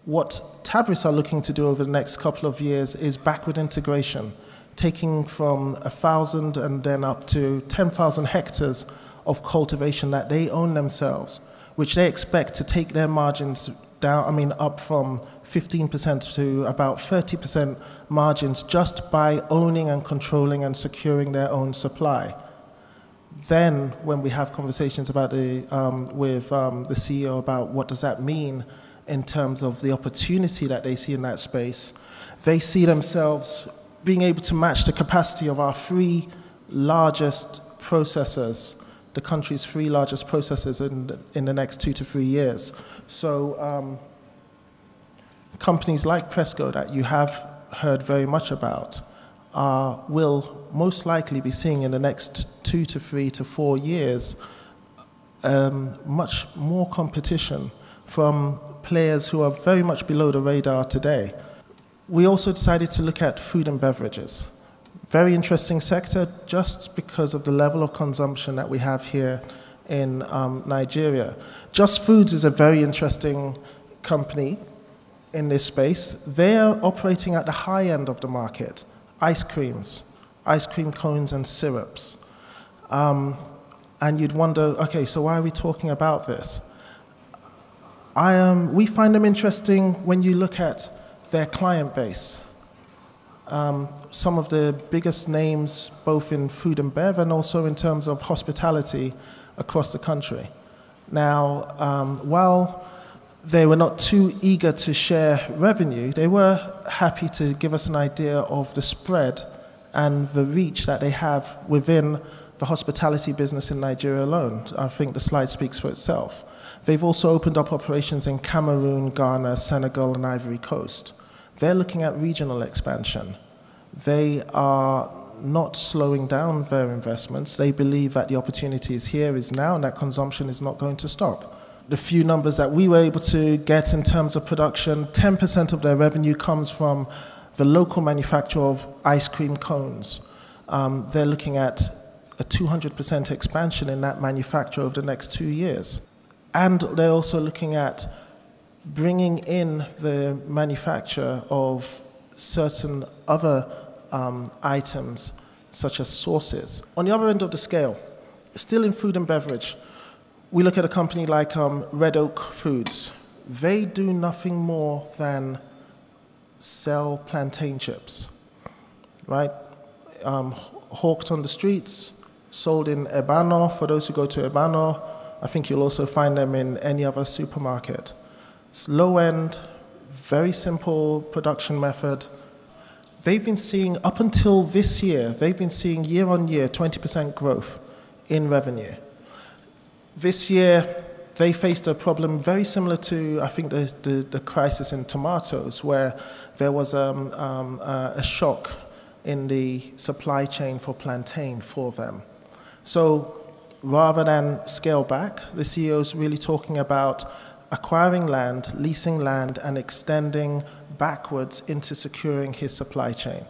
What Tabris are looking to do over the next couple of years is backward integration, taking from 1,000 and then up to 10,000 hectares of cultivation that they own themselves, which they expect to take their margins down, up from 15% to about 30% margins just by owning and controlling and securing their own supply. Then, when we have conversations about with the CEO about what does that mean in terms of the opportunity that they see in that space, they see themselves being able to match the capacity of our three largest processors, the country's three largest processors in the next 2 to 3 years. So companies like Presco that you have heard very much about will most likely be seeing in the next 2 to 3 to 4 years much more competition from players who are very much below the radar today. We also decided to look at food and beverages. Very interesting sector just because of the level of consumption that we have here in Nigeria. Just Foods is a very interesting company in this space. They are operating at the high end of the market. Ice creams, ice cream cones and syrups. And you'd wonder, okay, so why are we talking about this? We find them interesting when you look at their client base. Some of the biggest names, both in food and bev and also in terms of hospitality across the country. Now, while they were not too eager to share revenue, they were happy to give us an idea of the spread and the reach that they have within the hospitality business in Nigeria alone. I think the slide speaks for itself. They've also opened up operations in Cameroon, Ghana, Senegal, and Ivory Coast. They're looking at regional expansion. They are not slowing down their investments. They believe that the opportunity is here, is now, and that consumption is not going to stop. The few numbers that we were able to get in terms of production, 10% of their revenue comes from the local manufacture of ice cream cones. They're looking at a 200% expansion in that manufacture over the next 2 years. And they're also looking at bringing in the manufacture of certain other items, such as sauces. On the other end of the scale, still in food and beverage, we look at a company like Red Oak Foods. They do nothing more than sell plantain chips, right? Hawked on the streets, sold in Ebano. For those who go to Ebano, I think you'll also find them in any other supermarket. It's low end, very simple production method. They've been seeing, up until this year, they've been seeing year on year 20% growth in revenue. This year, they faced a problem very similar to, I think, the crisis in tomatoes, where there was a shock in the supply chain for plantain for them. So rather than scale back, the CEO is really talking about acquiring land, leasing land, and extending backwards into securing his supply chain.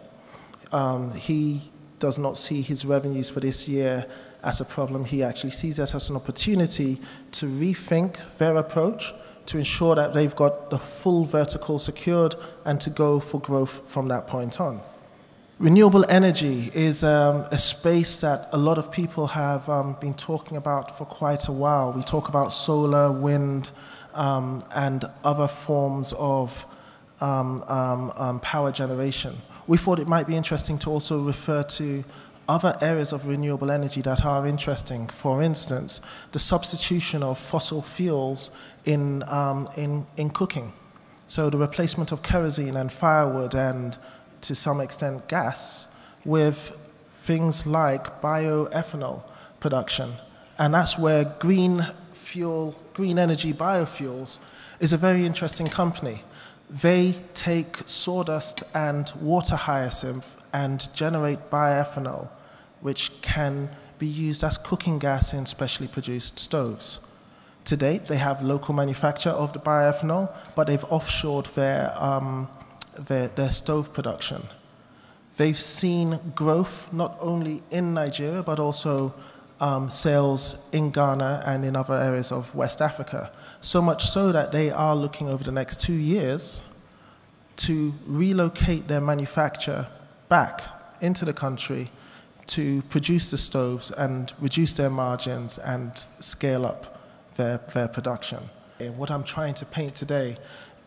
He does not see his revenues for this year as a problem. He actually sees it as an opportunity to rethink their approach, to ensure that they've got the full vertical secured and to go for growth from that point on. Renewable energy is a space that a lot of people have been talking about for quite a while. We talk about solar, wind, and other forms of power generation. We thought it might be interesting to also refer to other areas of renewable energy that are interesting. For instance, the substitution of fossil fuels in cooking. So the replacement of kerosene and firewood and, to some extent, gas with things like bioethanol production. And that's where green energy biofuels is a very interesting company. They take sawdust and water hyacinth and generate bioethanol, which can be used as cooking gas in specially produced stoves. To date, they have local manufacture of the bioethanol, but they've offshored their stove production. They've seen growth not only in Nigeria, but also sales in Ghana and in other areas of West Africa. So much so that they are looking over the next 2 years to relocate their manufacture back into the country to produce the stoves and reduce their margins and scale up their production. And what I'm trying to paint today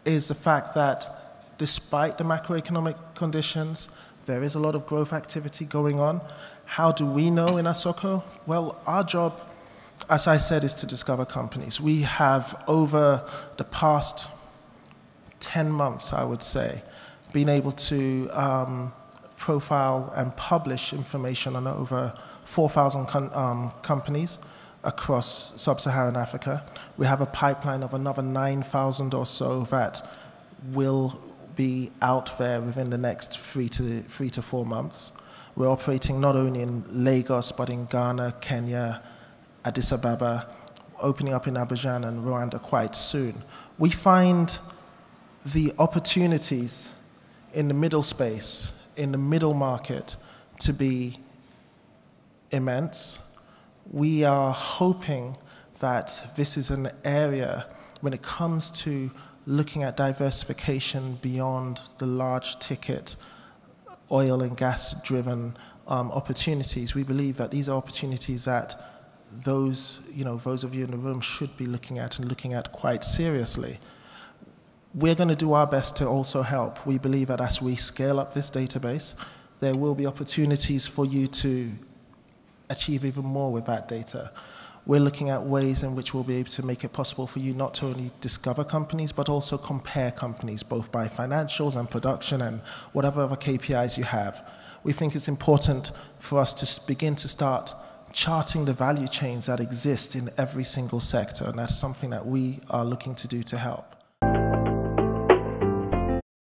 is the fact that despite the macroeconomic conditions, there is a lot of growth activity going on. How do we know in Asoko? Well, our job, as I said, is to discover companies. We have, over the past 10 months, I would say, been able to profile and publish information on over 4,000 companies across sub-Saharan Africa. We have a pipeline of another 9,000 or so that will be out there within the next 3 to 4 months. We're operating not only in Lagos, but in Ghana, Kenya, Addis Ababa, opening up in Abidjan and Rwanda quite soon. We find the opportunities in the middle space, in the middle market, to be immense. We are hoping that this is an area, when it comes to looking at diversification beyond the large ticket oil and gas driven opportunities, we believe that these are opportunities that those of you in the room should be looking at and looking at quite seriously. We're going to do our best to also help. We believe that as we scale up this database, there will be opportunities for you to achieve even more with that data. We're looking at ways in which we'll be able to make it possible for you not to only discover companies, but also compare companies, both by financials and production and whatever other KPIs you have. We think it's important for us to begin to start charting the value chains that exist in every single sector, and that's something that we are looking to do to help.